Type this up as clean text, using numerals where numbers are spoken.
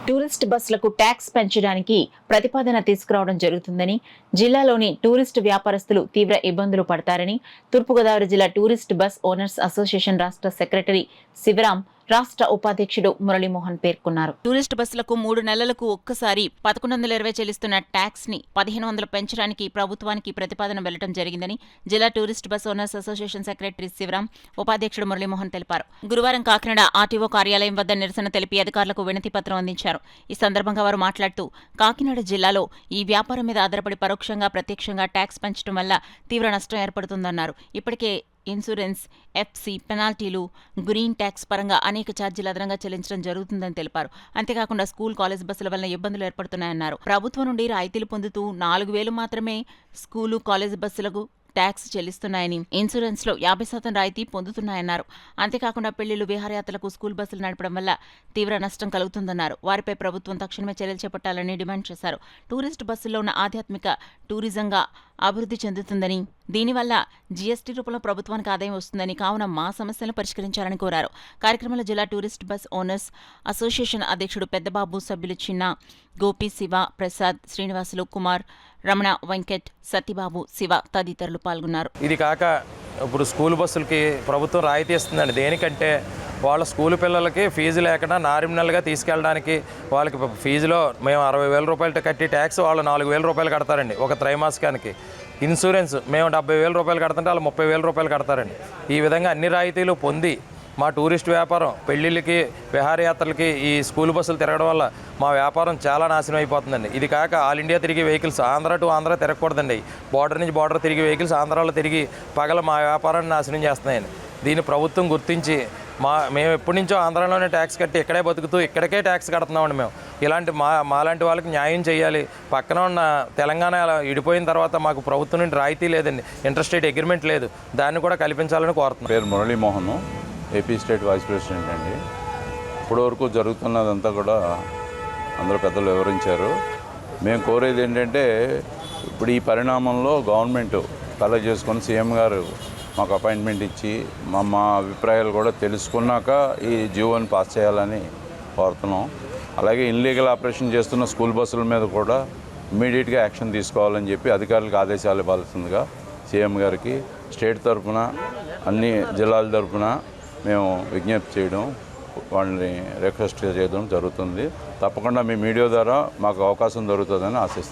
Tourist బస్సులకు tax పెంచడానికి ప్రతిపాదన తీసుకురావడం జరుగుతుందని, జిల్లాలోని టూరిస్ట్ వ్యాపారస్తులు తీవ్ర ఇబ్బందులు పడతారని తూర్పుగోదావరి జిల్లా టూరిస్ట్ బస్ ఓనర్స్ అసోసియేషన్ రాష్ట్ర సెక్రటరీ శివరాం, రాష్ట్ర ఉపాధ్యక్షుడు మురళీమోహన్ పేర్కొన్నారు. టూరిస్ట్ బస్సులకు 3 నెలలకు ఒక్కసారి 1120 చెల్లిస్తున్న ట్యాక్స్ ని 1500 పెంచడానికి ప్రభుత్వానికి ప్రతిపాదన వెళ్లడం జరిగిందని జిల్లా tourist bus owners association secretary Shivaram, ఉపాధ్యక్షుడు మురళీమోహన్ తెలిపారు. గురువారం కాకినాడ ఆర్టీఓ కార్యాలయం వద్ద నిరసన తెలిపి అధికారులకు వినతి పత్రం అందించారు. ఈ సందర్భంగా వారు మాట్లాడుతూ, కాకినాడ జిల్లాలో ఈ వ్యాపారం మీద ఆధారపడి పరోక్షంగా ప్రత్యక్షంగా ట్యాక్స్ పెంచడం వల్ల తీవ్ర నష్టం ఏర్పడుతుందన్నారు. ఇప్పటికే ఇన్సూరెన్స్, ఎఫ్సీ, పెనాల్టీలు, గ్రీన్ ట్యాక్స్ పరంగా అనేక ఛార్జీలు అదనంగా చెల్లించడం జరుగుతుందని తెలిపారు. అంతేకాకుండా స్కూల్, కాలేజ్ బస్సుల వల్ల ఇబ్బందులు ఏర్పడుతున్నాయన్నారు. ప్రభుత్వం నుండి రాయితీలు పొందుతూ 4000 మాత్రమే స్కూలు, కాలేజ్ బస్సులకు ట్యాక్స్ చెల్లిస్తున్నాయని, ఇన్సూరెన్స్ లో 50% రాయితీ పొందుతున్నాయన్నారు. అంతేకాకుండా పెళ్లిళ్లు, విహారయాత్రలకు స్కూల్ బస్సులు నడపడం వల్ల తీవ్ర నష్టం కలుగుతుందన్నారు. వారిపై ప్రభుత్వం తక్షణమే చర్యలు చేపట్టాలని డిమాండ్ చేశారు. టూరిస్ట్ బస్సుల్లో ఉన్న ఆధ్యాత్మిక టూరిజంగా అభివృద్ధి చెందుతుందని, దీనివల్ల జీఎస్టీ రూపంలో ప్రభుత్వానికి ఆదాయం వస్తుందని, కావున మా సమస్యలను పరిష్కరించాలని కోరారు. కార్యక్రమంలో జిల్లా టూరిస్ట్ బస్ ఓనర్స్ అసోసియేషన్ అధ్యక్షుడు పెద్దబాబు, సభ్యులు చిన్న, గోపి, శివ, ప్రసాద్, శ్రీనివాసులు, కుమార్, రమణ, వెంకట్, సత్యబాబు, శివ తదితరులు పాల్గొన్నారు. ఇది కాక ఇప్పుడు స్కూల్ బస్సులకి ప్రభుత్వం రాయితీ ఇస్తుందండి. దేనికంటే వాళ్ళ స్కూల్ పిల్లలకి ఫీజు లేకుండా నామినల్గా తీసుకెళ్ళడానికి, వాళ్ళకి ఫీజులో మేము 60,000 రూపాయలు కట్టి ట్యాక్స్ వాళ్ళు 4,000 రూపాయలు కడతారండి ఒక త్రైమాసికానికి. ఇన్సూరెన్స్ మేము 70,000 రూపాయలు కడుతుంటే వాళ్ళు 30,000 రూపాయలు కడతారండి. ఈ విధంగా అన్ని రాయితీలు పొంది మా టూరిస్ట్ వ్యాపారం, పెళ్లిళ్ళకి, విహారయాత్రలకి ఈ స్కూల్ బస్సులు తిరగడం వల్ల మా వ్యాపారం చాలా నాశనం అయిపోతుందండి. ఇది కాక ఆల్ ఇండియా తిరిగి వెహికల్స్ ఆంధ్ర టు ఆంధ్ర తిరగకూడదండి. బార్డర్ నుంచి బార్డర్ తిరిగి వెహికల్స్ ఆంధ్రాలో తిరిగి పగల మా వ్యాపారాన్ని నాశనం చేస్తున్నాయండి. దీన్ని ప్రభుత్వం గుర్తించి మేము ఎప్పటి నుంచో ఆంధ్రాలోనే ట్యాక్స్ కట్టి ఇక్కడే బతుకుతూ ఇక్కడికే ట్యాక్స్ కడుతున్నామండి. మేము ఇలాంటి మాలాంటి వాళ్ళకి న్యాయం చేయాలి. పక్కన ఉన్న తెలంగాణ విడిపోయిన తర్వాత మాకు ప్రభుత్వం నుండి రాయితీ లేదండి, ఇంటర్స్టేట్ అగ్రిమెంట్ లేదు, దాన్ని కూడా కల్పించాలని కోరుతున్నాం. పేరు Muralimohan, AP state vice president అండి. ఇప్పటివరకు జరుగుతున్నదంతా కూడా అందరూ పెద్దలు వివరించారు. మేము కోరేది ఏంటంటే, ఇప్పుడు ఈ పరిణామంలో గవర్నమెంట్ కలెక్ట్ చేసుకొని సీఎం గారు మాకు అపాయింట్మెంట్ ఇచ్చి మా అభిప్రాయాలు కూడా తెలుసుకున్నాక ఈ జీవోని పాస్ చేయాలని కోరుతున్నాం. అలాగే ఇన్లీగల్ ఆపరేషన్ చేస్తున్న స్కూల్ బస్సుల మీద కూడా ఇమ్మీడియట్గా యాక్షన్ తీసుకోవాలని చెప్పి అధికారులకు ఆదేశాలు ఇవ్వాల్సిందిగా సీఎం గారికి స్టేట్ తరఫున, అన్ని జిల్లాల తరఫున మేము విజ్ఞప్తి చేయడం, వాళ్ళని రిక్వెస్ట్ చేయడం జరుగుతుంది. తప్పకుండా మీ మీడియా ద్వారా మాకు అవకాశం దొరుకుతుందని ఆశిస్తున్నాం.